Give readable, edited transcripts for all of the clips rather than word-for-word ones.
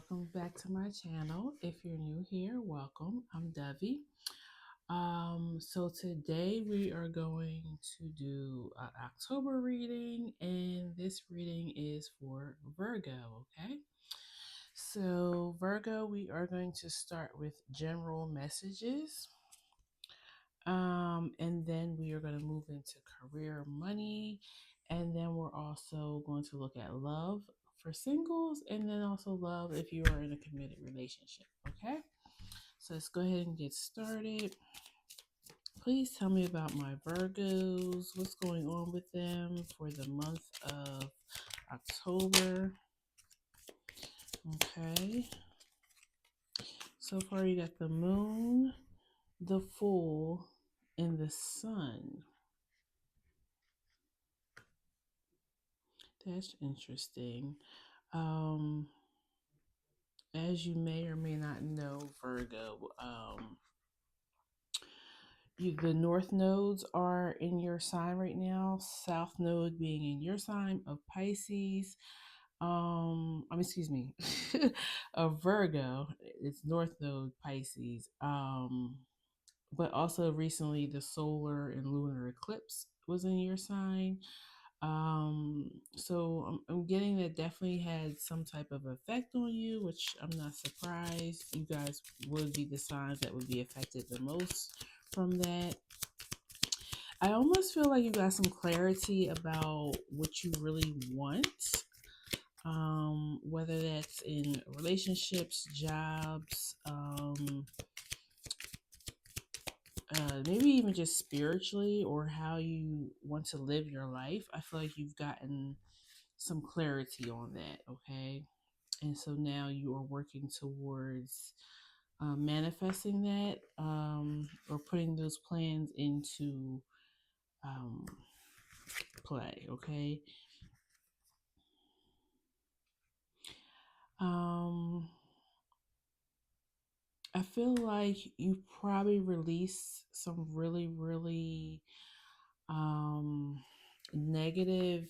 welcome back to my channel. If you're new here, welcome. I'm Devi. So today we are going to do an October reading, and this reading is for Virgo, okay? So Virgo, we are going to start with general messages. And then we are going to move into career, money, and then we're also going to look at love for singles, and then also love if you are in a committed relationship. Okay, so let's go ahead and get started. Please tell me about my Virgos. What's going on with them for the month of October? Okay, so far you got the moon, the fool, and the sun. That's interesting. Um, as you may or may not know, Virgo, the north nodes are in your sign right now. South node being in your sign of Pisces. Excuse me, of Virgo. It's north node Pisces. But also recently the solar and lunar eclipse was in your sign. So I'm getting that definitely had some type of effect on you, which I'm not surprised. You guys would be the signs that would be affected the most from that. I almost feel like you got some clarity about what you really want, whether that's in relationships, jobs, maybe even just spiritually, or how you want to live your life. I feel like you've gotten some clarity on that, okay? And so now you are working towards manifesting that, or putting those plans into um, play, okay? Um, I feel like you probably released some really, really negative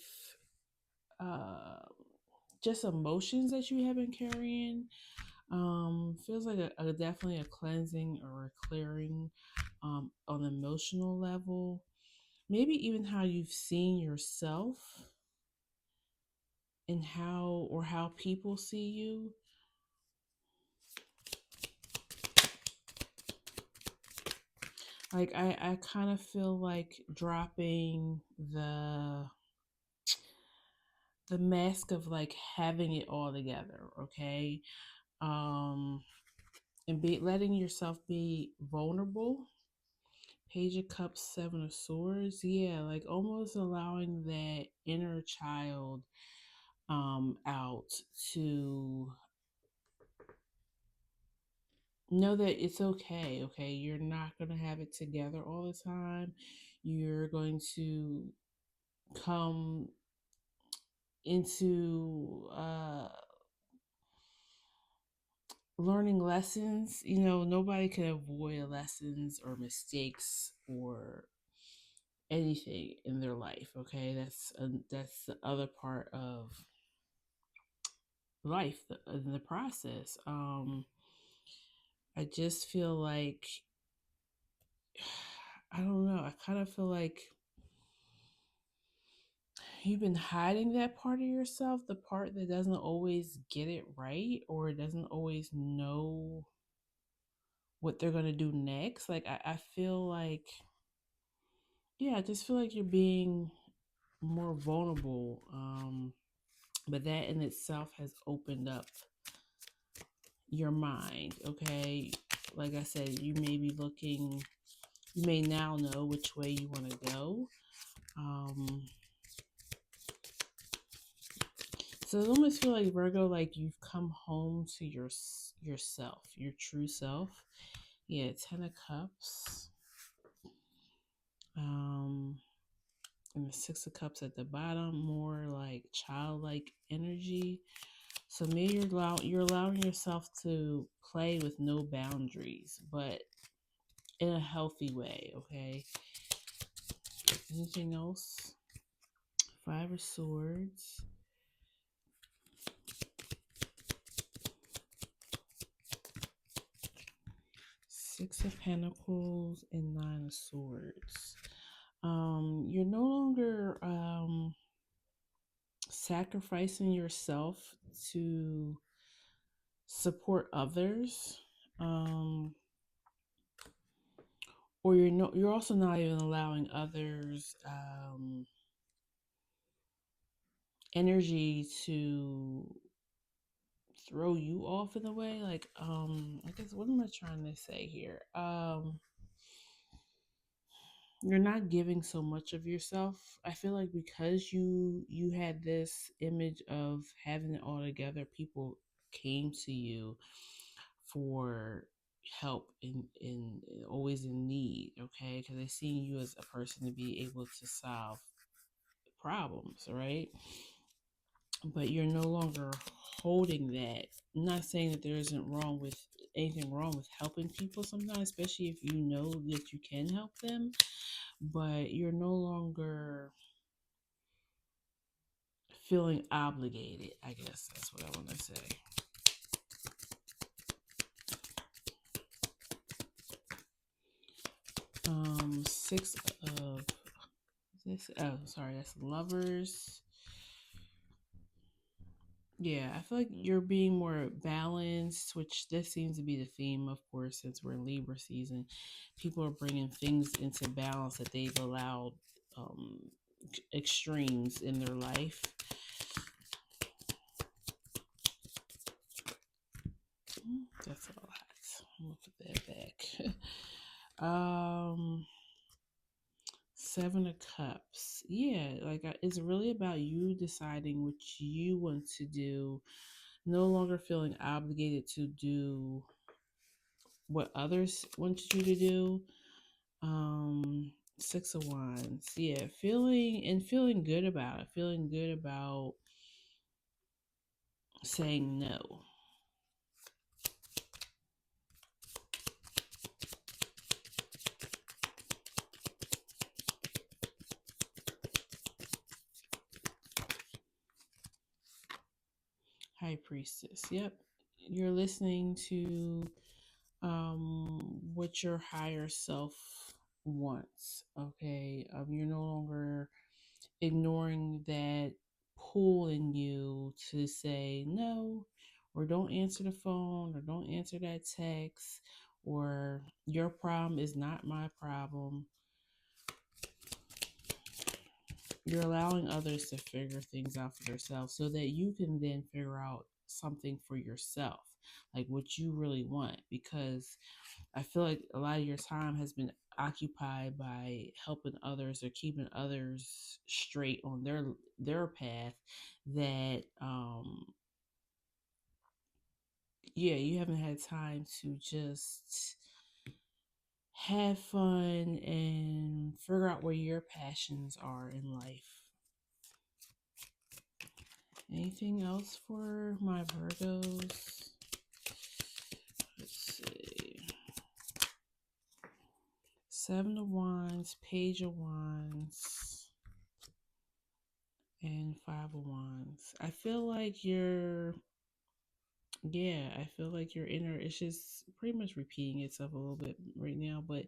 uh, just emotions that you have been carrying. Feels like definitely a cleansing or a clearing on an emotional level. Maybe even how you've seen yourself and how people see you. Like I kind of feel like dropping the mask of like having it all together, okay? Um and be letting yourself be vulnerable. Page of Cups, Seven of Swords. Yeah, like almost allowing that inner child out to know that it's okay. Okay, you're not going to have it together all the time. You're going to come into learning lessons. You know, nobody can avoid lessons or mistakes or anything in their life. Okay, that's the other part of life in the process. I just feel like I don't know. I kind of feel like you've been hiding that part of yourself, the part that doesn't always get it right or doesn't always know what they're gonna do next. Like I feel like, yeah, I just feel like you're being more vulnerable. But that in itself has opened up your mind. Okay, like I said, you may now know which way you want to go. So it almost feel like Virgo, like you've come home to yourself, your true self. Yeah, Ten of Cups, um, and the Six of Cups at the bottom, more like childlike energy. So maybe you're allowing yourself to play with no boundaries, but in a healthy way. Okay. Anything else? Five of Swords. Six of Pentacles and Nine of Swords. You're no longer sacrificing yourself to support others. Or you're also not even allowing others energy to throw you off in a way. Like, I guess, what am I trying to say here? You're not giving so much of yourself. I feel like because you had this image of having it all together, people came to you for help in always in need, okay? Because they see you as a person to be able to solve problems, right? But you're no longer holding that. I'm not saying that there isn't anything wrong with helping people sometimes, especially if you know that you can help them, but you're no longer feeling obligated. I guess that's what I want to say. Six of this. Oh, sorry, that's Lovers. Yeah, I feel like you're being more balanced, which this seems to be the theme, of course, since we're in Libra season. People are bringing things into balance that they've allowed extremes in their life. That's a lot. I'm gonna put that back. Seven of Cups. Yeah, like it's really about you deciding what you want to do, no longer feeling obligated to do what others want you to do. Six of Wands. Yeah, feeling good about it. Feeling good about saying no. High Priestess. Yep. You're listening to what your higher self wants. Okay. You're no longer ignoring that pull in you to say no, or don't answer the phone, or don't answer that text, or your problem is not my problem. You're allowing others to figure things out for themselves so that you can then figure out something for yourself, like what you really want. Because I feel like a lot of your time has been occupied by helping others or keeping others straight on their path, that yeah, you haven't had time to just have fun and figure out where your passions are in life. Anything else for my Virgos? Let's see. Seven of Wands, Page of Wands, and Five of Wands. I feel like I feel like your inner, it's just pretty much repeating itself a little bit right now, but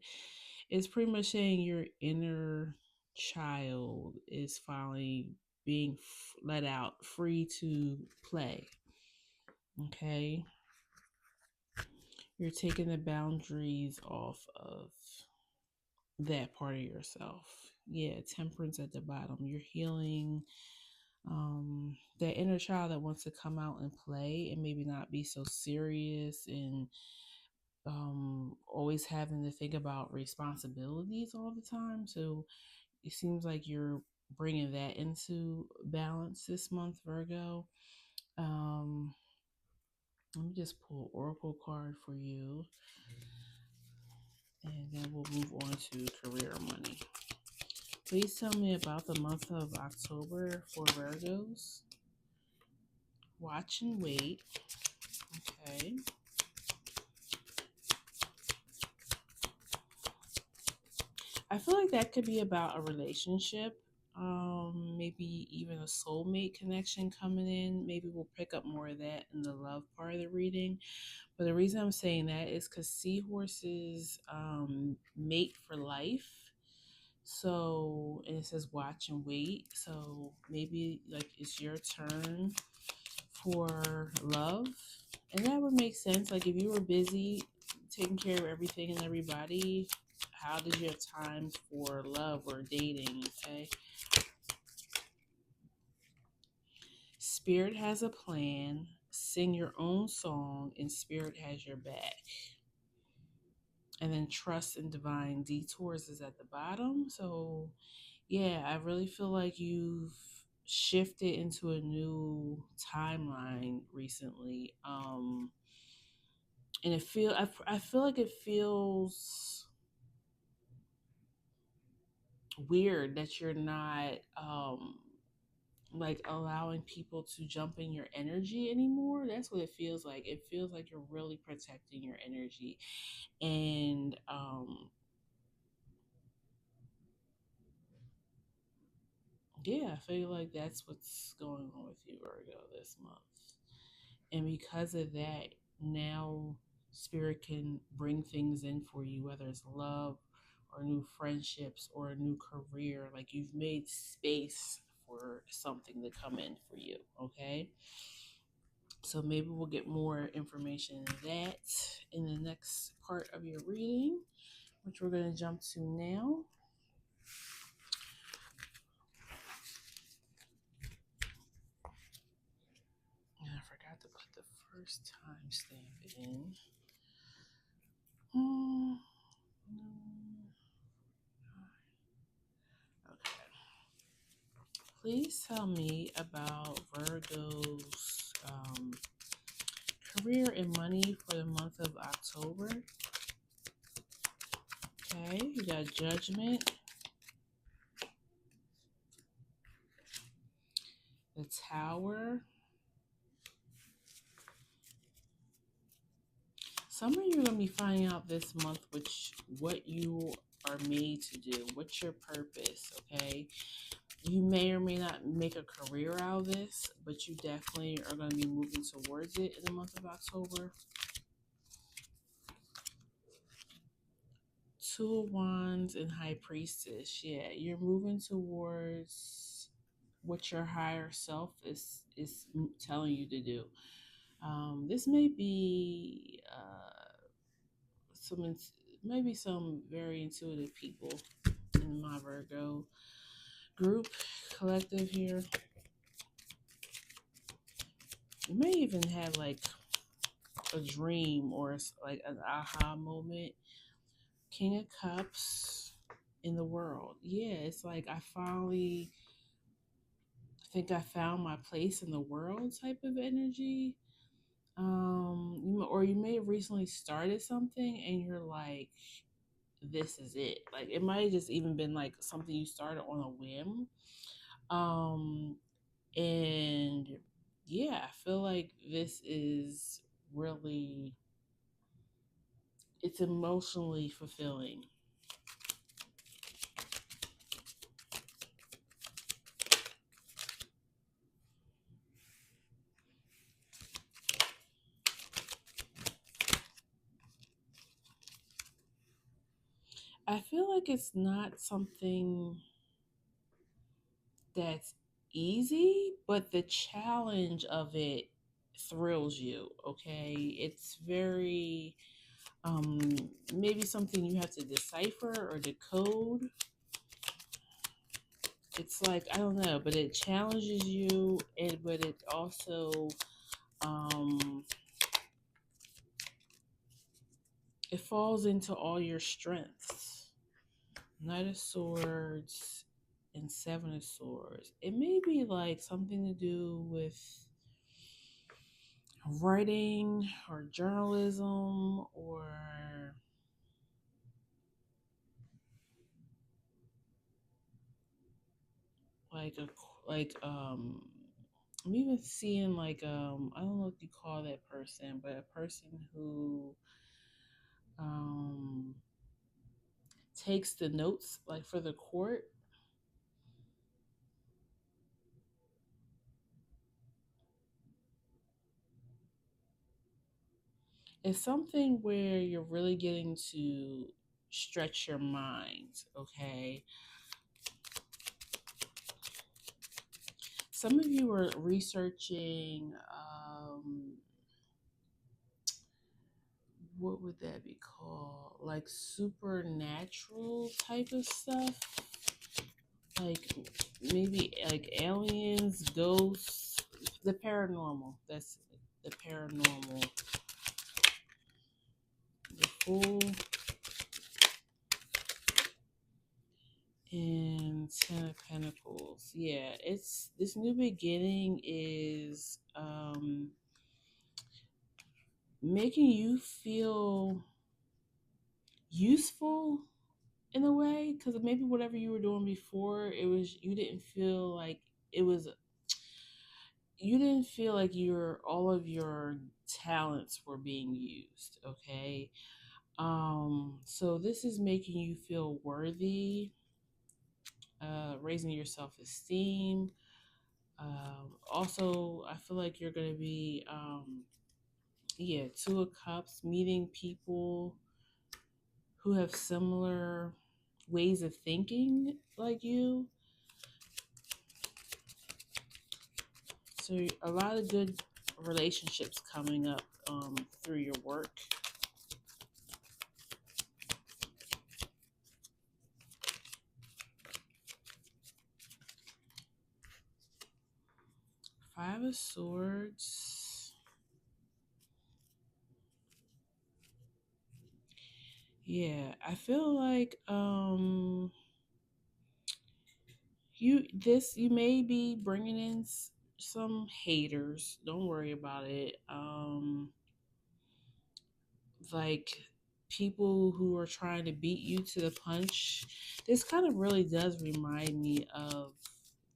it's pretty much saying your inner child is finally being let out, free to play. Okay? You're taking the boundaries off of that part of yourself. Yeah, Temperance at the bottom. You're healing that inner child that wants to come out and play and maybe not be so serious and always having to think about responsibilities all the time. So it seems like you're bringing that into balance this month, Virgo. Let me just pull Oracle card for you, and then we'll move on to career money. Please tell me about the month of October for Virgos. Watch and wait. Okay. I feel like that could be about a relationship. maybe even a soulmate connection coming in. Maybe we'll pick up more of that in the love part of the reading. But the reason I'm saying that is because seahorses mate for life. So, and it says watch and wait. So maybe like it's your turn for love. And that would make sense. Like if you were busy taking care of everything and everybody, how did you have time for love or dating? Okay. Spirit has a plan. Sing your own song, and Spirit has your back. And then trust and divine detours is at the bottom. So, yeah, I really feel like you've shifted into a new timeline recently. And I feel like it feels weird that you're not like allowing people to jump in your energy anymore. That's what it feels like. It feels like you're really protecting your energy. And yeah, I feel like that's what's going on with you, Virgo, this month. And because of that, now spirit can bring things in for you, whether it's love or new friendships or a new career. Like you've made space for something to come in for you. Okay. So maybe we'll get more information on that in the next part of your reading, which we're going to jump to now. And I forgot to put the first timestamp in. Hmm. Okay. Please tell me about Virgo's career and money for the month of October. Okay, you got Judgment, the Tower. Some of you are going to be finding out this month what you are made to do. What's your purpose, okay? You may or may not make a career out of this, but you definitely are going to be moving towards it in the month of October. Two of Wands and High Priestess. Yeah, you're moving towards what your higher self is telling you to do. This may be some maybe some very intuitive people in my Virgo group collective here. You may even have like a dream or like an aha moment. King of Cups in the world. Yeah, it's like I finally think I found my place in the world type of energy. Or you may have recently started something and you're like, this is it. Like it might have just even been like something you started on a whim. Um, and yeah, I feel like this is really it's emotionally fulfilling. I feel like it's not something that's easy, but the challenge of it thrills you, okay? It's very maybe something you have to decipher or decode. It's like I don't know, but it challenges you, and but it also um it falls into all your strengths. Knight of Swords and Seven of Swords. It may be like something to do with writing or journalism or like a like I'm even seeing like I don't know what you call that person, but a person who um, takes the notes like for the court. It's something where you're really getting to stretch your mind, okay? Some of you are researching, what would that be called? Like supernatural type of stuff? Like maybe like aliens, ghosts, the paranormal. That's the paranormal. The Fool and Ten of Pentacles. Yeah, it's this new beginning is making you feel useful in a way, because maybe whatever you were doing before, it was you didn't feel like it was you didn't feel like your all of your talents were being used, okay? So this is making you feel worthy, raising your self-esteem. Also, I feel like you're going to be, yeah, Two of Cups, meeting people who have similar ways of thinking like you. So a lot of good relationships coming up through your work. Five of Swords. Yeah, I feel like you may be bringing in some haters. Don't worry about it. Like people who are trying to beat you to the punch. This kind of really does remind me of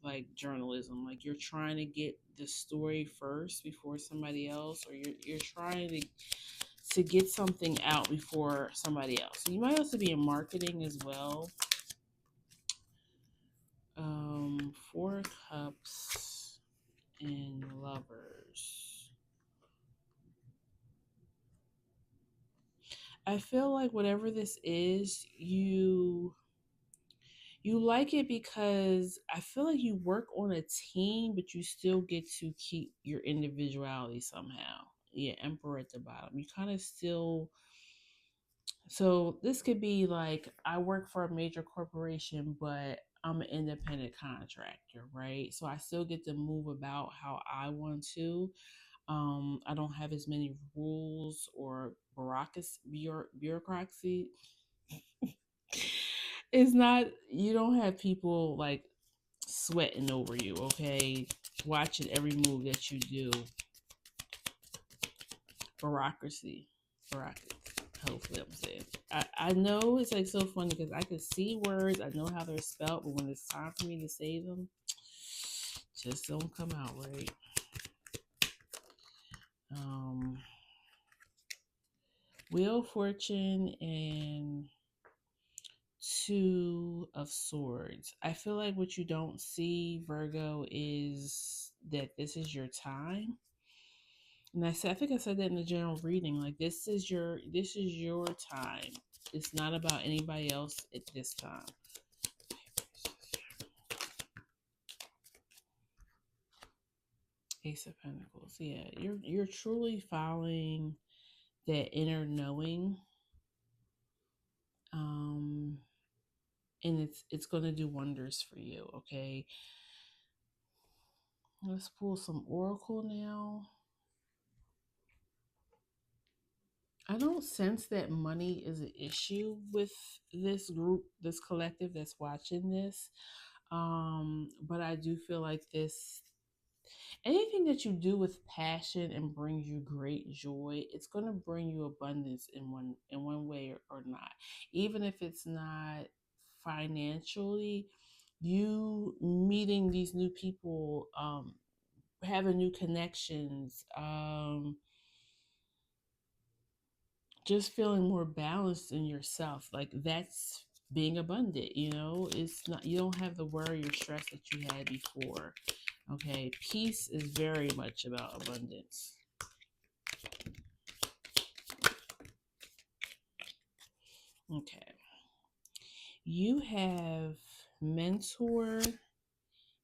like journalism. Like you're trying to get the story first before somebody else, or you're trying to get something out before somebody else. So you might also be in marketing as well. Four of Cups and Lovers. I feel like whatever this is, you like it because I feel like you work on a team, but you still get to keep your individuality somehow. Yeah, Emperor at the bottom. You kind of still. So this could be like I work for a major corporation, but I'm an independent contractor, right? So I still get to move about how I want to. I don't have as many rules or bureaucracy. It's not, you don't have people like sweating over you, okay? Watching every move that you do. Bureaucracy. Bureaucracy. Hopefully I'm saying. I know it's like so funny because I can see words, I know how they're spelled, but when it's time for me to say them, just don't come out right. Um, Wheel of Fortune and Two of Swords. I feel like what you don't see, Virgo, is that this is your time. And I think I said that in the general reading. Like this is your time. It's not about anybody else at this time. Ace of Pentacles. Yeah, you're truly following that inner knowing. Um and it's going to do wonders for you, okay? Let's pull some oracle now. I don't sense that money is an issue with this group, this collective that's watching this. But I do feel like this, anything that you do with passion and brings you great joy, it's going to bring you abundance in one way or not. Even if it's not financially, you meeting these new people, having new connections, just feeling more balanced in yourself, like that's being abundant. It's not, you don't have the worry or stress that you had before. Okay, peace is very much about abundance. Okay. You have mentor,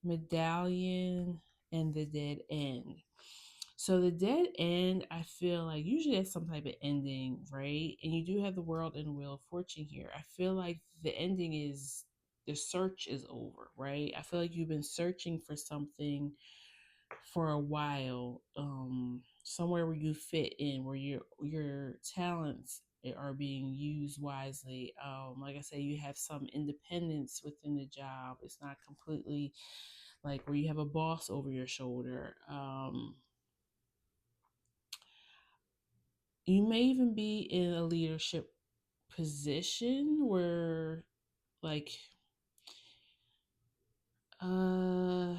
medallion, and the dead end. So the dead end, I feel like usually that's some type of ending, right? And you do have the world and wheel of fortune here. I feel like the ending is the search is over, right? I feel like you've been searching for something for a while, somewhere where you fit in, where your talents are being used wisely. Like I said, you have some independence within the job. It's not completely like where you have a boss over your shoulder. You may even be in a leadership position where, like, uh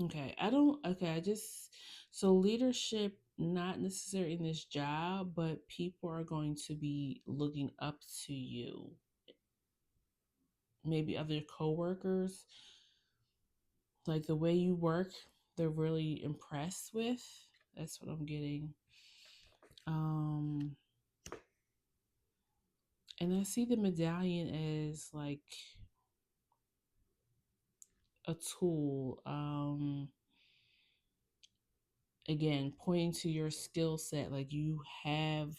okay, I don't okay, I just so leadership not necessarily in this job, but people are going to be looking up to you. Maybe other coworkers, like the way you work, they're really impressed with. That's what I'm getting. Um and I see the medallion as like a tool. Again, pointing to your skill set, like you have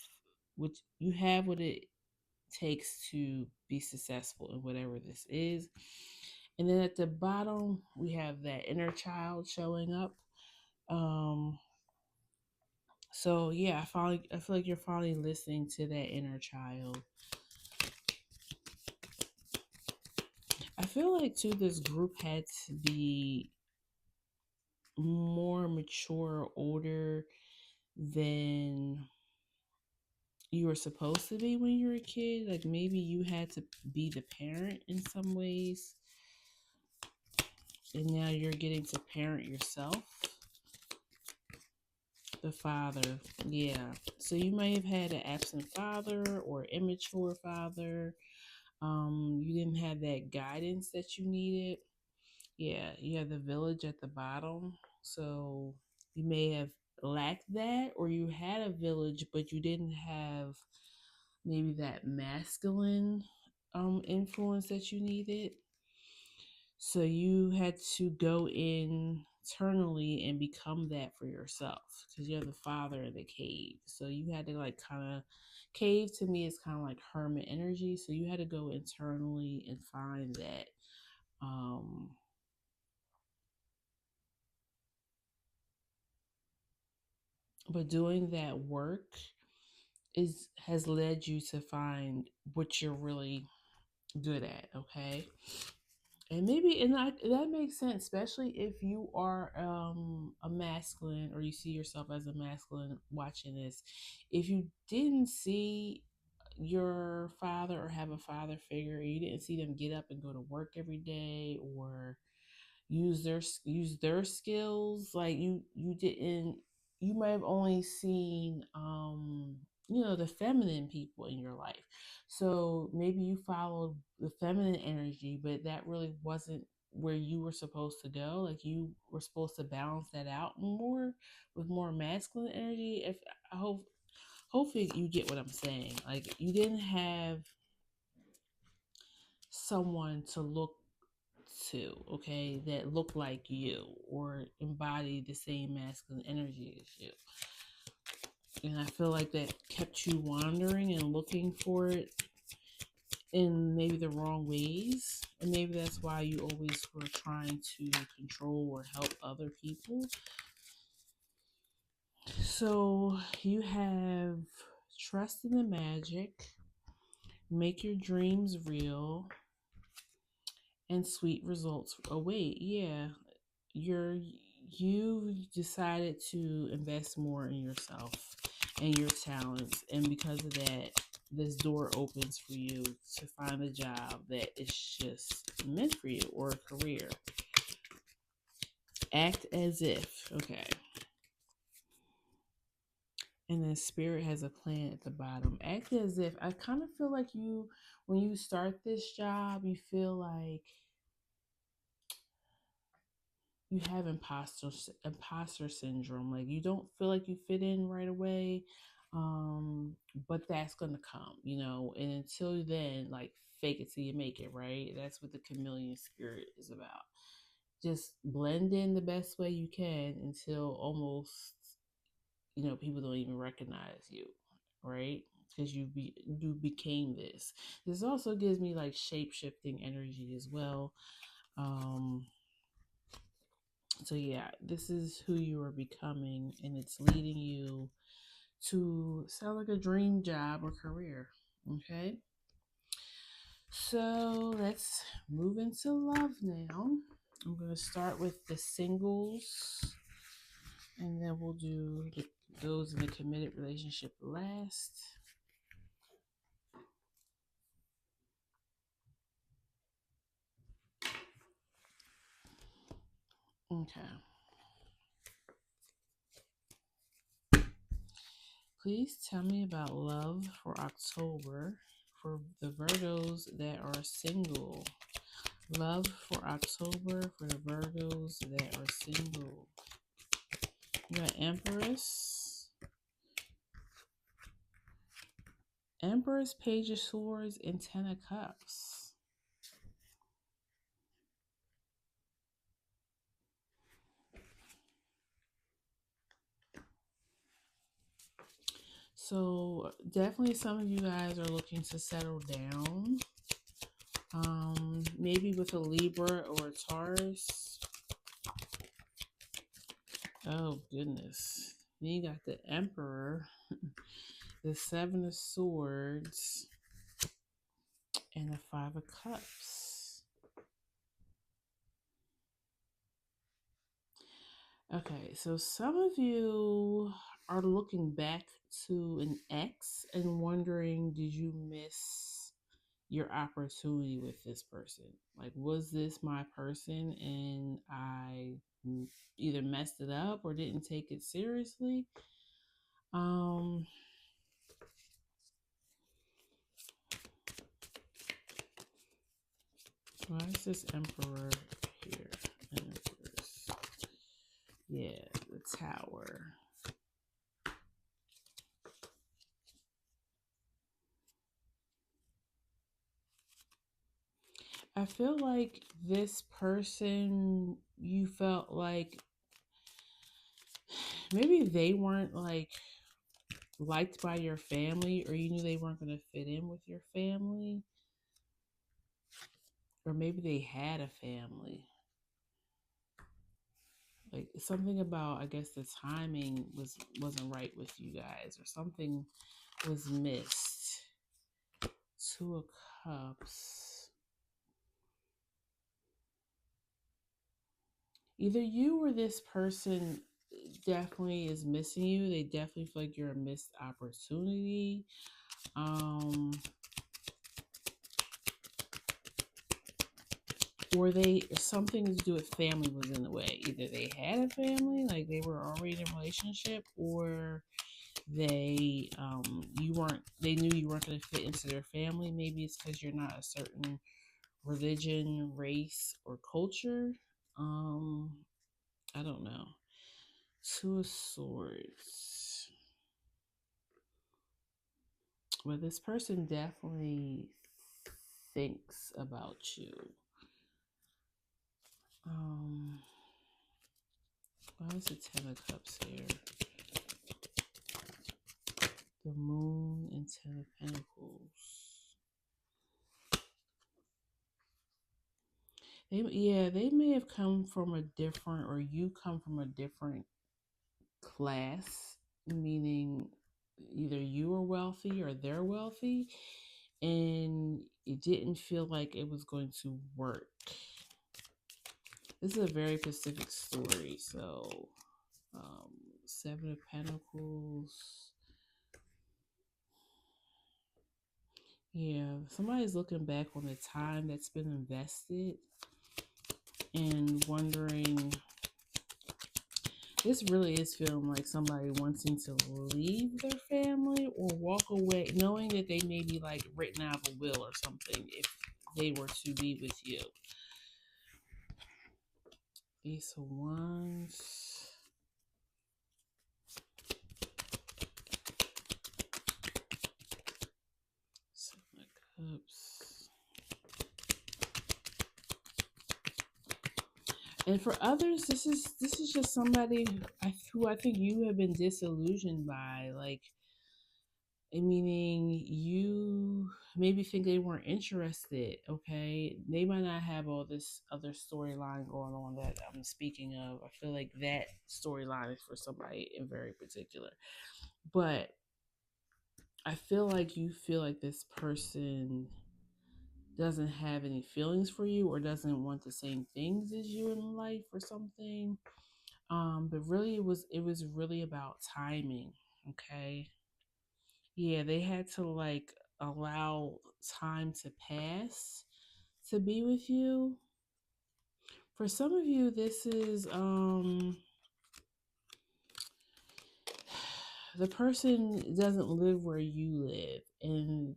what it takes to be successful in whatever this is. And then at the bottom, we have that inner child showing up. Um, so yeah, I feel like you're finally listening to that inner child. I feel like too this group had to be more mature, older than you were supposed to be when you were a kid. Like maybe you had to be the parent in some ways, and now you're getting to parent yourself. The father, yeah. So you may have had an absent father or immature father. You didn't have that guidance that you needed. Yeah, you have the village at the bottom. So you may have lacked that, or you had a village, but you didn't have maybe that masculine influence that you needed. So you had to go internally and become that for yourself because you're the father in the cave. So you had to like kind of cave to me is kind of like hermit energy. So you had to go internally and find that. Um, but doing that work is has led you to find what you're really good at. Okay. And maybe that makes sense, especially if you are a masculine or you see yourself as a masculine watching this. If you didn't see your father or have a father figure, you didn't see them get up and go to work every day or use their skills, like you didn't you might have only seen the feminine people in your life. So maybe you followed the feminine energy, but that really wasn't where you were supposed to go. Like you were supposed to balance that out more with more masculine energy. If I hope hopefully you get what I'm saying. Like you didn't have someone to look to, okay, that look like you or embody the same masculine energy as you. And I feel like that kept you wandering and looking for it in maybe the wrong ways. And maybe that's why you always were trying to control or help other people. So you have trust in the magic, make your dreams real, and sweet results await. Yeah, you've decided to invest more in yourself and your talents, and because of that, this door opens for you to find a job that is just meant for you or a career. Act as if, okay. And then spirit has a plan at the bottom. Act as if. I kind of feel like when you start this job, you feel like you have imposter syndrome. Like you don't feel like you fit in right away. Um, but that's gonna come, and until then, like, fake it till you make it, right? That's what the chameleon spirit is about. Just blend in the best way you can until almost, people don't even recognize you, right? Because you became this. This also gives me like shape shifting energy as well. Um, so yeah, this is who you are becoming, and it's leading you to sound like a dream job or career. Okay, so let's move into love now. I'm going to start with the singles, and then we'll do those in a committed relationship last. Okay. Please tell me about love for October for the Virgos that are single. Love for October for the Virgos that are single. You got Empress, Page of Swords, and Ten of Cups. So definitely some of you guys are looking to settle down. Maybe with a Libra or a Taurus. Oh goodness. Then you got the Emperor, the Seven of Swords, and the Five of Cups. Okay, so some of you are looking back to an ex and wondering, did you miss your opportunity with this person? Like, was this my person and I either messed it up or didn't take it seriously? Why is this Emperor here? Empress. Yeah, the Tower. I feel like this person, you felt like maybe they weren't like liked by your family, or you knew they weren't going to fit in with your family, or maybe they had a family. Like something about, I guess, the timing wasn't right with you guys, or something was missed. Two of Cups. Either you or this person definitely is missing you. They definitely feel like you're a missed opportunity. Or something to do with family was in the way. Either they had a family, like they were already in a relationship, or they they knew you weren't going to fit into their family. Maybe it's because you're not a certain religion, race, or culture. I don't know. Two of Swords. But this person definitely thinks about you. Why is the Ten of Cups here? The Moon and Ten of Pentacles. They may have come from a different, or you come from a different class, meaning either you are wealthy or they're wealthy, and it didn't feel like it was going to work. This is a very specific story. So, Seven of Pentacles. Yeah, somebody's looking back on the time that's been invested and wondering. This really is feeling like somebody wanting to leave their family or walk away, knowing that they may be like written out of a will or something if they were to be with you. Ace of Wands. And for others, this is just somebody who I think you have been disillusioned by, like, meaning you maybe think they weren't interested. Okay, they might not have all this other storyline going on that I'm speaking of. I feel like that storyline is for somebody in very particular, but I feel like you feel like this person doesn't have any feelings for you or doesn't want the same things as you in life or something. But really it was really about timing. Okay. Yeah, they had to like allow time to pass to be with you. For some of you, this is the person doesn't live where you live, and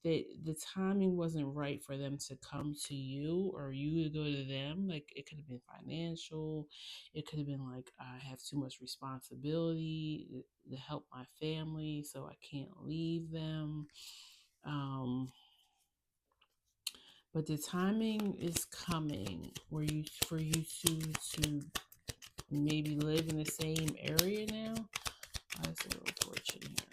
the timing wasn't right for them to come to you or you to go to them. Like, it could have been financial, it could have been like, I have too much responsibility to help my family, so I can't leave them. um but the timing is coming where you for you to maybe live in the same area now. Why is there a fortune here?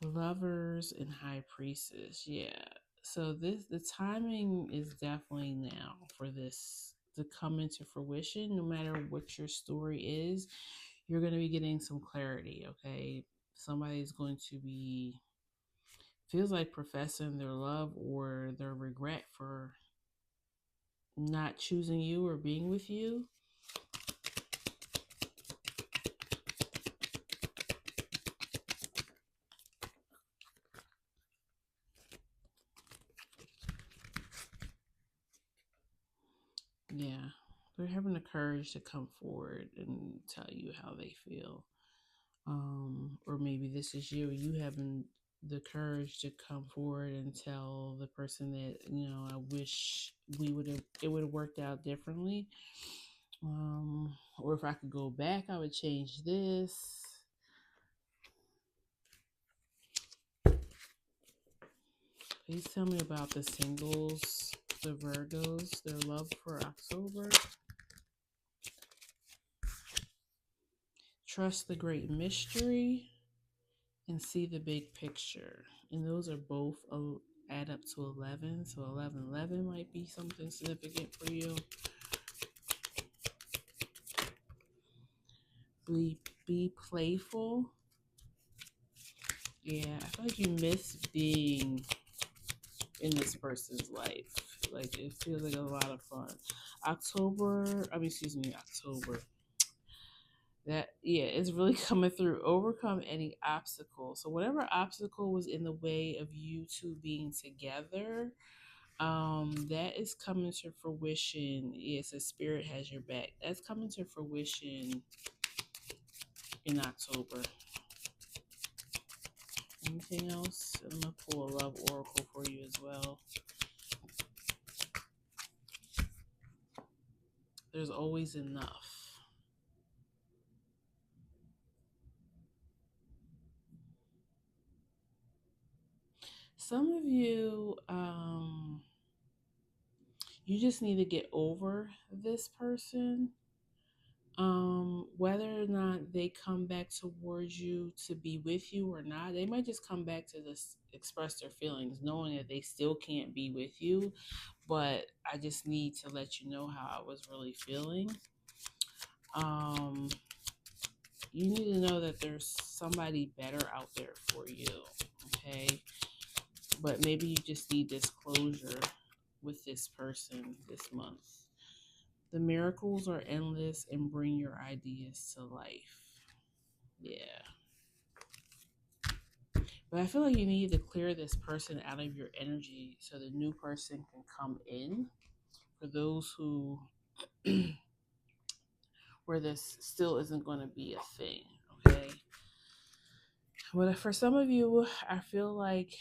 Lovers and high priestess. Yeah. So the timing is definitely now for this to come into fruition. No matter what your story is, you're going to be getting some clarity. Okay. Somebody's going to be, feels like, professing their love or their regret for not choosing you or being with you. Yeah. They're having the courage to come forward and tell you how they feel. Or maybe this is you having the courage to come forward and tell the person that, I wish it would have worked out differently. Or if I could go back, I would change this. Please tell me about the singles, the Virgos, their love for October. Trust the great mystery and see the big picture. And those are both add up to 11. So 1111 might be something significant for you. Be playful. Yeah, I feel like you miss being in this person's life. Like, it feels like a lot of fun. October. That, yeah, it's really coming through. Overcome any obstacle. So whatever obstacle was in the way of you two being together, that is coming to fruition. Yes, the spirit has your back. That's coming to fruition in October. Anything else? I'm gonna pull a love oracle for you as well. There's always enough. Some of you, you just need to get over this person. Whether or not they come back towards you to be with you or not, they might just come back to this express their feelings, knowing that they still can't be with you. But I just need to let you know how I was really feeling. Um, you need to know that there's somebody better out there for you. Okay, but maybe you just need this closure with this person this month. The miracles are endless and bring your ideas to life. Yeah. But I feel like you need to clear this person out of your energy so the new person can come in. For those who, where this still isn't going to be a thing, okay? But for some of you, I feel like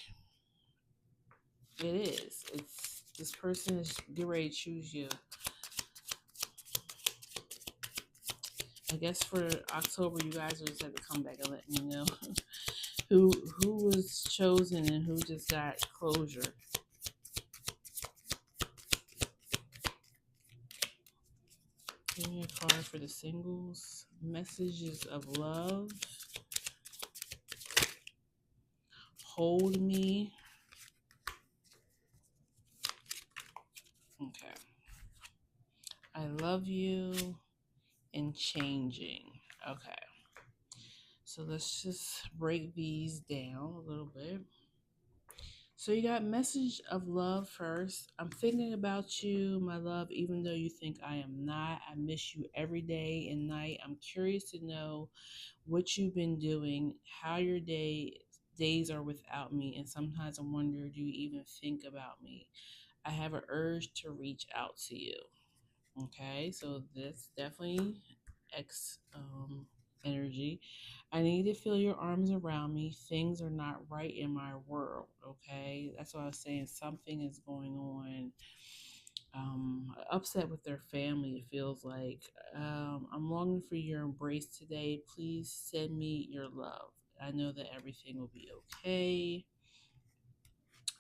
it is. It's this person is getting ready to choose you. I guess for October, you guys will just have to come back and let me know. Who who was chosen and who just got closure? Give me a card for the singles. Messages of love. Hold me. Okay. I love you and changing. Okay. So let's just break these down a little bit. So you got message of love first. I'm thinking about you, my love, even though you think I am not. I miss you every day and night. I'm curious to know what you've been doing, how your days are without me, and sometimes I wonder, do you even think about me? I have an urge to reach out to you. Okay, so this definitely X energy. I need to feel your arms around me. Things are not right in my world. Okay, that's what I was saying. Something is going on. Upset with their family. It feels like I'm longing for your embrace today. Please send me your love. I know that everything will be okay.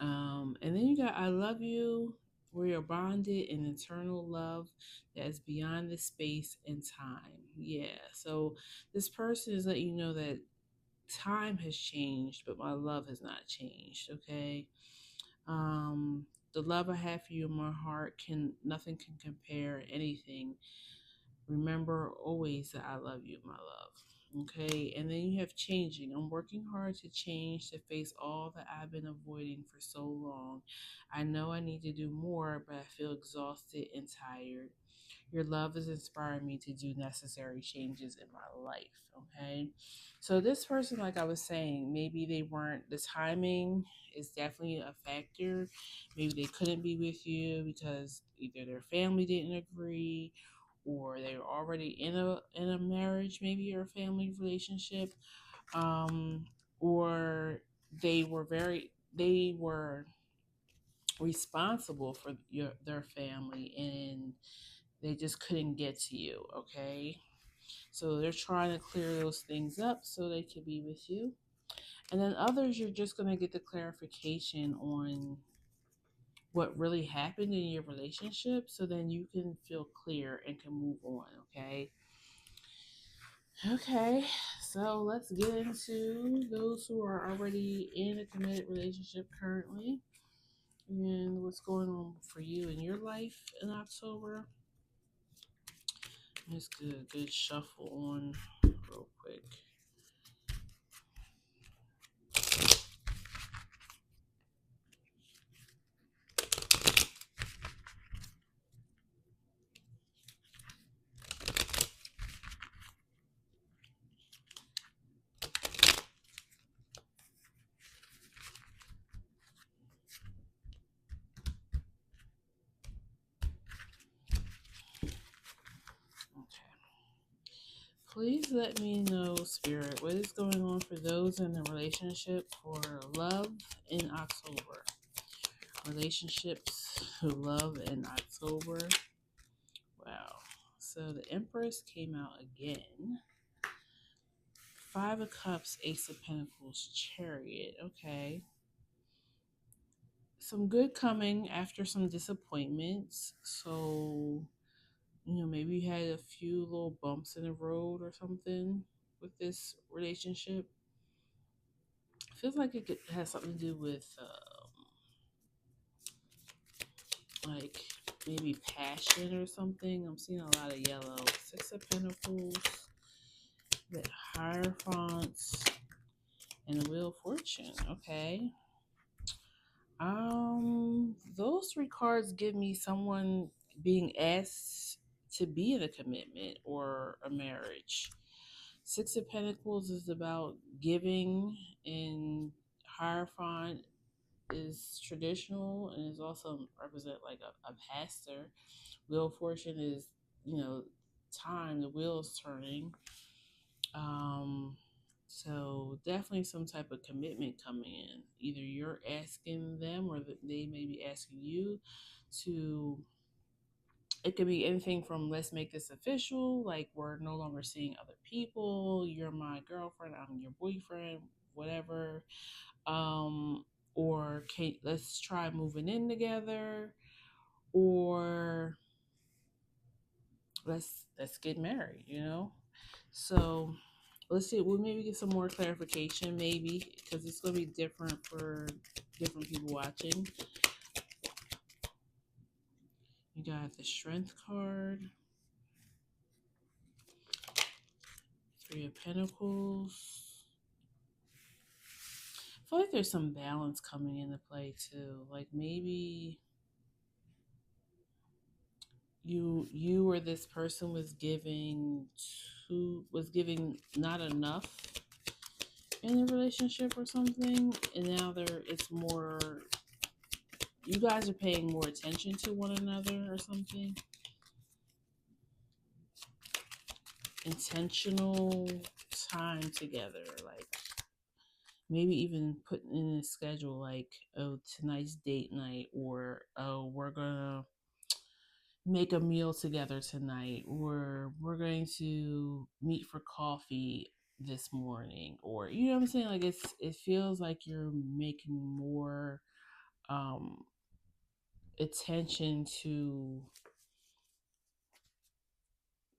And then you got I love you. We are bonded in eternal love that is beyond the space and time. Yeah. So this person is letting you know that time has changed, but my love has not changed. Okay. Um, the love I have for you in my heart can nothing can compare anything. Remember always that I love you, my love. Okay, and then you have changing. I'm working hard to change to face all that I've been avoiding for so long. I know I need to do more, but I feel exhausted and tired. Your love is inspiring me to do necessary changes in my life. Okay. So, this person, like I was saying, maybe they weren't, the timing is definitely a factor. Maybe they couldn't be with you because either their family didn't agree or they were already in a marriage, maybe, or a family relationship. Um, or they were responsible for their family and they just couldn't get to you. Okay, so they're trying to clear those things up so they can be with you. And then others, you're just going to get the clarification on what really happened in your relationship so then you can feel clear and can move on. Okay, so let's get into those who are already in a committed relationship currently and what's going on for you in your life in October. Let's get a good shuffle on real quick. Okay. Please let me know, Spirit, what is going on for those in a relationship for love in October. Relationships who love in October. Wow. So the Empress came out again. Five of Cups, Ace of Pentacles, Chariot. Okay. Some good coming after some disappointments. So, maybe you had a few little bumps in the road or something with this relationship. Feels like it has something to do with like maybe passion or something. I'm seeing a lot of yellow. Six of Pentacles, the Hierophants, and the Wheel of Fortune. Okay. Those three cards give me someone being asked to be in a commitment or a marriage. Six of Pentacles is about giving, and Hierophant is traditional and is also represent like a pastor. Wheel of Fortune is, time, the wheels turning. Um, so definitely some type of commitment coming in. Either you're asking them or they may be asking you to. It could be anything from let's make this official, like we're no longer seeing other people. You're my girlfriend, I'm your boyfriend, whatever. Um, or let's try moving in together, or let's get married, you know? So let's see, we'll maybe get some more clarification, maybe, because it's going to be different for different people watching. You got the Strength card, Three of Pentacles. I feel like there's some balance coming into play too. Like maybe you or this person was giving not enough in a relationship or something, and now it's more, you guys are paying more attention to one another or something. Intentional time together, like maybe even putting in a schedule, like, oh, tonight's date night, or oh, we're gonna make a meal together tonight, or we're going to meet for coffee this morning, or you know what I'm saying, like it feels like you're making more um attention to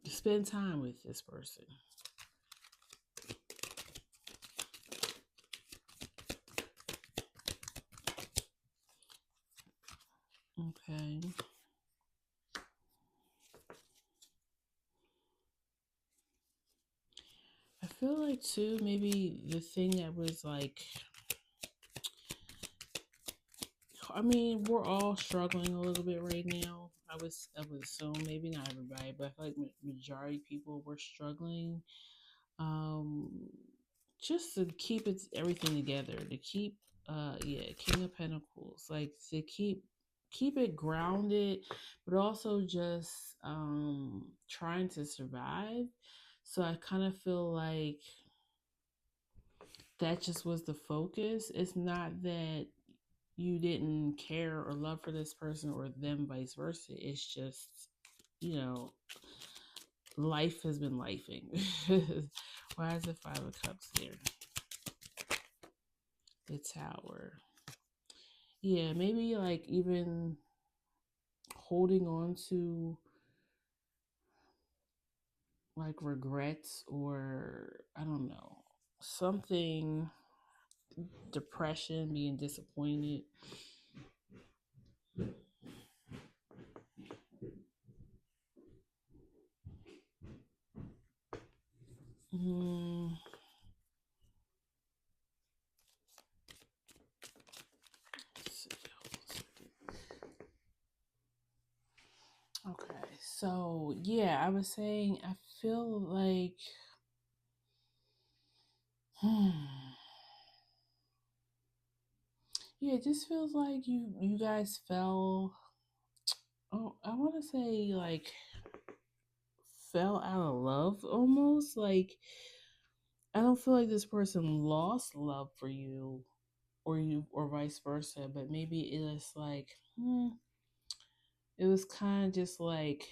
spend time with this person. Okay. I feel like too, maybe the thing that was like, I mean, we're all struggling a little bit right now. I would assume, maybe not everybody, but I feel like majority of people were struggling. Um, just to keep everything together, to keep yeah, King of Pentacles, like to keep it grounded, but also just trying to survive. So I kind of feel like that just was the focus. It's not that you didn't care or love for this person or them vice versa. It's just, you know, life has been lifing. Why is it Five of Cups there? The Tower. Yeah, maybe like even holding on to like regrets, or I don't know, something, depression, being disappointed. Mm, okay, so yeah, I was saying I feel like yeah, it just feels like you guys fell, oh, I want to say like fell out of love almost. Like I don't feel like this person lost love for you, or vice versa, but maybe it is like it was kind of just like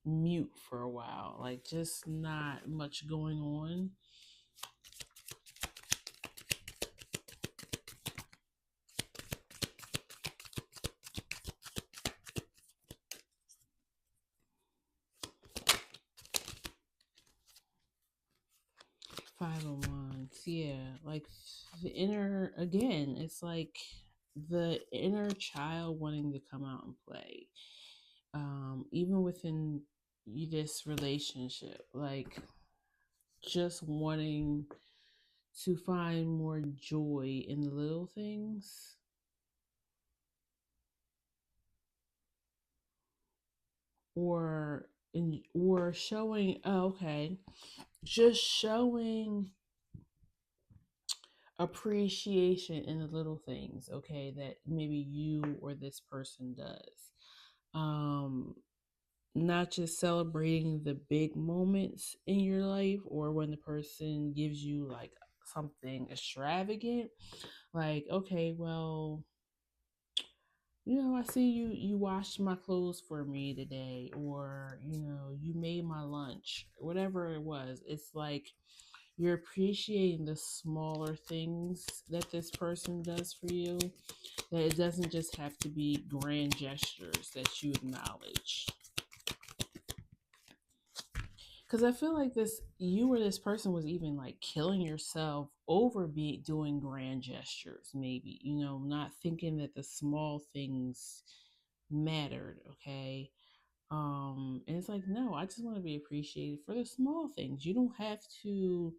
mute for a while, like just not much going on. Five of Wands, yeah, like the inner, again, it's like the inner child wanting to come out and play, even within this relationship, like just wanting to find more joy in the little things, or showing, oh, okay, just showing appreciation in the little things, okay, that maybe you or this person does. um Not just celebrating the big moments in your life, or when the person gives you like something extravagant, like, okay, well, I see you washed my clothes for me today, or you made my lunch, whatever it was. It's like You're appreciating the smaller things that this person does for you. That it doesn't just have to be grand gestures that you acknowledge. Because I feel like this, you or this person was even like killing yourself over doing grand gestures, maybe, not thinking that the small things mattered, okay? And it's like, no, I just want to be appreciated for the small things. You don't have to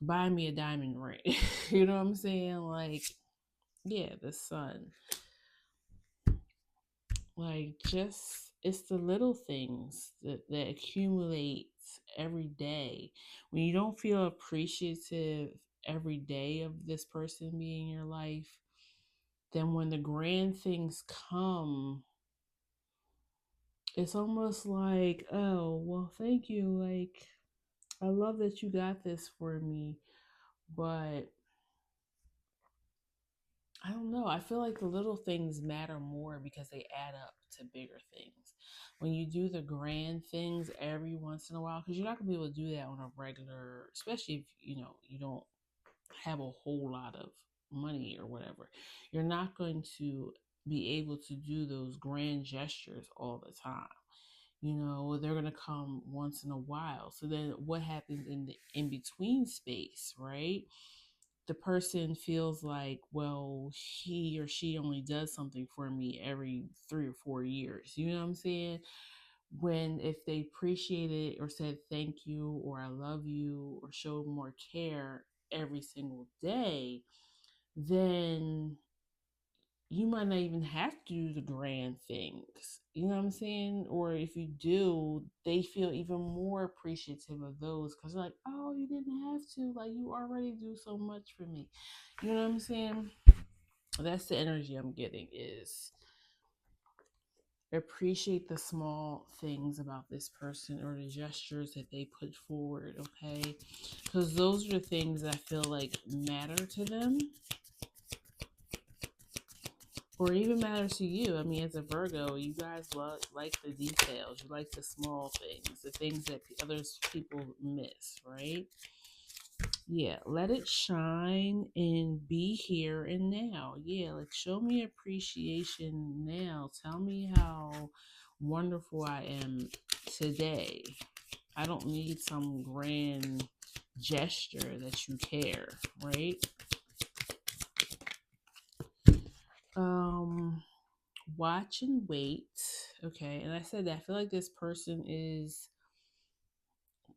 buy me a diamond ring. You know what I'm saying? Like, yeah, the sun. Like, just it's the little things that accumulate every day. When you don't feel appreciative every day of this person being in your life, then when the grand things come, it's almost like, oh, well, thank you. Like, I love that you got this for me, but I don't know. I feel like the little things matter more because they add up to bigger things. When you do the grand things every once in a while, because you're not gonna be able to do that on a regular, especially if you don't have a whole lot of money or whatever. You're not going to be able to do those grand gestures all the time. They're gonna come once in a while. So then, what happens in the in between space, right? The person feels like, well, he or she only does something for me every 3 or 4 years. You know what I'm saying? When if they appreciated or said thank you or I love you or showed more care every single day, then you might not even have to do the grand things. You know what I'm saying? Or if you do, they feel even more appreciative of those because they're like, oh, you didn't have to. Like, you already do so much for me. You know what I'm saying? That's the energy I'm getting is appreciate the small things about this person or the gestures that they put forward, okay? Because those are the things that I feel like matter to them or even matters to you. I mean, as a Virgo, you guys like the details. You like the small things, the things that others people miss, right? Yeah, let it shine and be here and now. Yeah, like show me appreciation now. Tell me how wonderful I am today. I don't need some grand gesture that you care, right? Um Watch and wait. Okay, and I said that I feel like this person is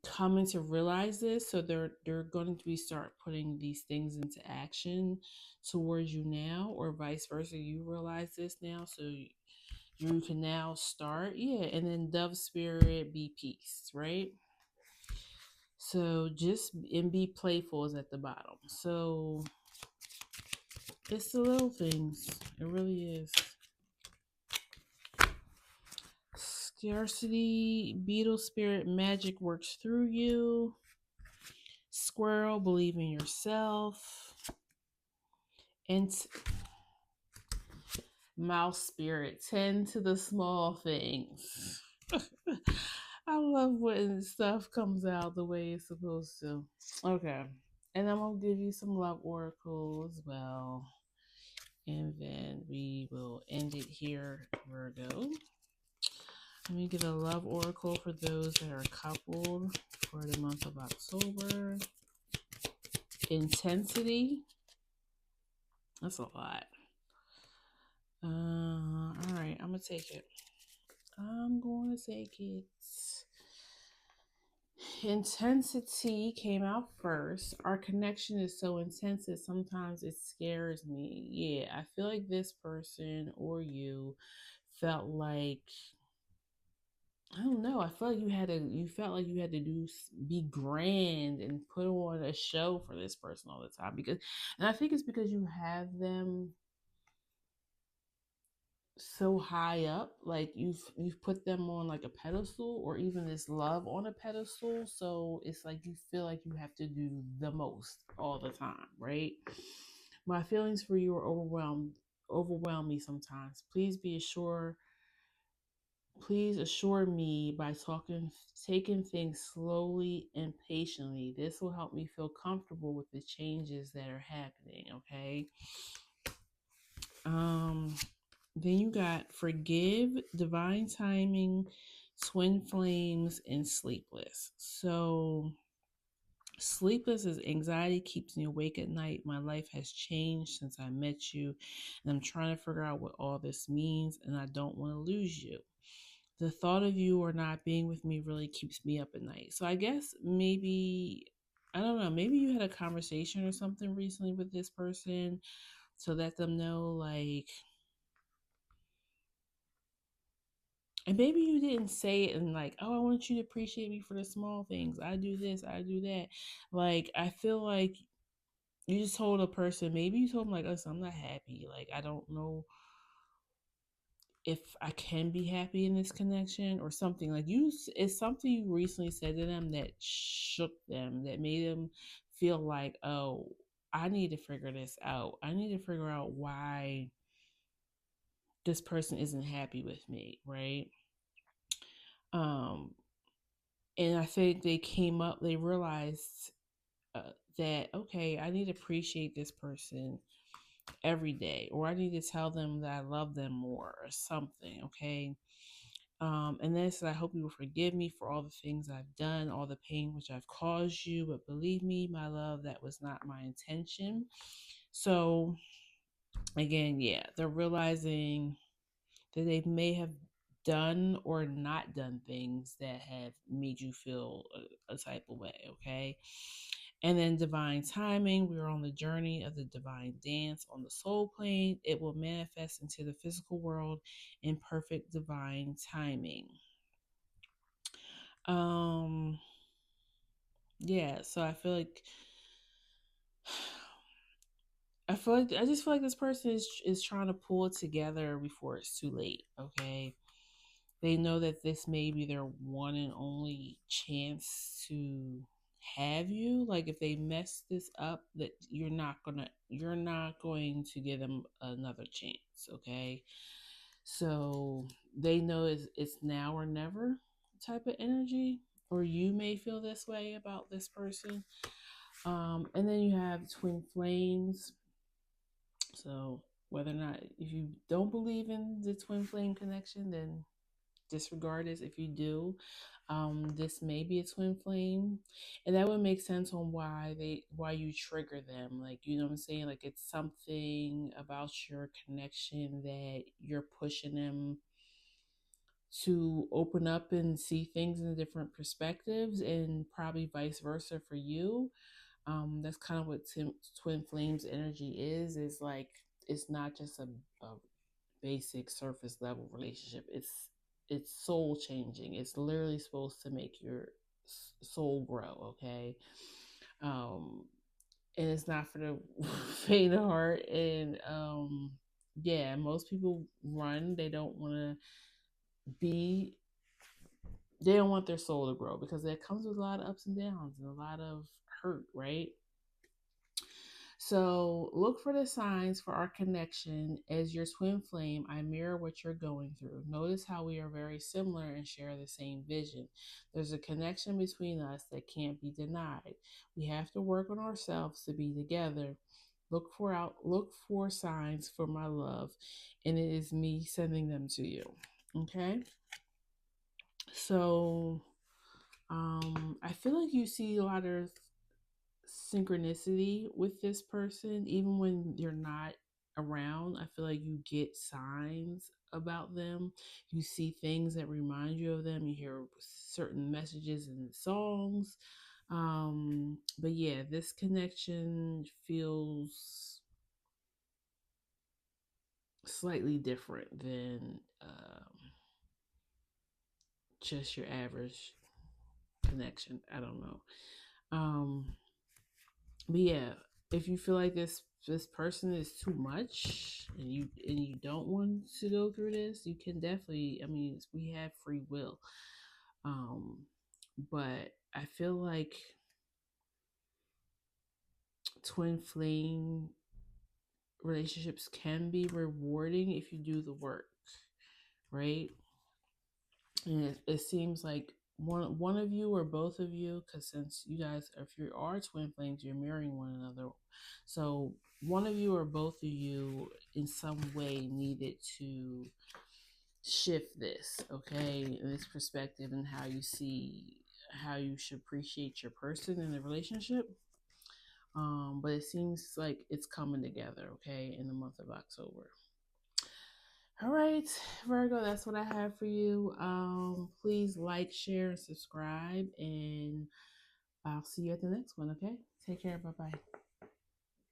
coming to realize this, so they're going to be start putting these things into action towards you now, or vice versa. You realize this now, so you can now start. Yeah, and then dove spirit, be peace, right? So just and be playful is at the bottom. So it's the little things. It really is. Scarcity, beetle spirit, magic works through you. Squirrel, believe in yourself. And mouse spirit, tend to the small things. I love when stuff comes out the way it's supposed to. Okay. And I'm going to give you some love oracle as well. And then we will end it here, Virgo. Let me get a love oracle for those that are coupled for the month of October. Intensity. That's a lot. All right, I'm going to take it. I'm going to take it. Intensity came out first. Our connection is so intense that sometimes it scares me. Yeah, I feel like this person or you felt like, I don't know. I felt like you felt like you had to be grand and put on a show for this person all the time and I think it's because you have them so high up, like you've put them on like a pedestal or even this love on a pedestal, so it's like you feel like you have to do the most all the time, right? My feelings for you are overwhelm me sometimes. Please be assured Please assure me by taking things slowly and patiently. This will help me feel comfortable with the changes that are happening. Okay. Um, then you got forgive, divine timing, twin flames, and sleepless. So sleepless is anxiety keeps me awake at night. My life has changed since I met you, and I'm trying to figure out what all this means, and I don't want to lose you. The thought of you or not being with me really keeps me up at night. So I guess maybe, I don't know, maybe you had a conversation or something recently with this person to let them know, like, and maybe you didn't say it and like, oh, I want you to appreciate me for the small things. I do this, I do that. Like, I feel like you just told a person, maybe you told them, like, listen, I'm not happy. Like, I don't know if I can be happy in this connection or something. Like, it's something you recently said to them that shook them, that made them feel like, oh, I need to figure this out. I need to figure out why this person isn't happy with me, right? Um, and I think they realized uh, that, okay, I need to appreciate this person every day, or I need to tell them that I love them more, or something, okay? And then it said, I hope you will forgive me for all the things I've done, all the pain which I've caused you, but believe me, my love, that was not my intention. So, again, yeah, they're realizing that they may have done or not done things that have made you feel a type of way, okay? And then divine timing, we are on the journey of the divine dance on the soul plane. It will manifest into the physical world in perfect divine timing. Um, yeah, so I just feel like this person is trying to pull it together before it's too late, okay? They know that this may be their one and only chance to have you. Like, if they mess this up, that you're not going to give them another chance, okay? So they know it's now or never type of energy, or you may feel this way about this person. And then you have twin flames. So whether or not, if you don't believe in the twin flame connection, then disregard this. If you do, this may be a twin flame, and that would make sense on why you trigger them. Like, you know what I'm saying? Like, it's something about your connection that you're pushing them to open up and see things in different perspectives, and probably vice versa for you. That's kind of what twin flames energy is like, it's not just a basic surface level relationship. It's soul changing. It's literally supposed to make your soul grow, okay? um and it's not for the faint of heart. And yeah, most people run. They don't want to be, they don't want their soul to grow, because that comes with a lot of ups and downs and a lot of hurt, right? So look for the signs for our connection. As your twin flame, I mirror what you're going through. Notice how we are very similar and share the same vision. There's a connection between us that can't be denied. We have to work on ourselves to be together. Look for signs for my love, and it is me sending them to you. Okay? So I feel like you see a lot of synchronicity with this person, even when you're not around. I feel like you get signs about them. You see things that remind you of them. You hear certain messages in songs. But yeah, this connection feels slightly different than just your average connection. I don't know. Um, but yeah, if you feel like this person is too much, and you don't want to go through this, you can definitely, I mean, we have free will. um but I feel like twin flame relationships can be rewarding if you do the work, right? And it seems like one of you or both of you, because since you guys, if you are twin flames, you're mirroring one another. So one of you or both of you in some way needed to shift this, okay, this perspective and how you see how you should appreciate your person in the relationship. But it seems like it's coming together, okay, in the month of October. All right, Virgo, that's what I have for you. Please like, share, and subscribe, and I'll see you at the next one, okay? Take care. Bye bye.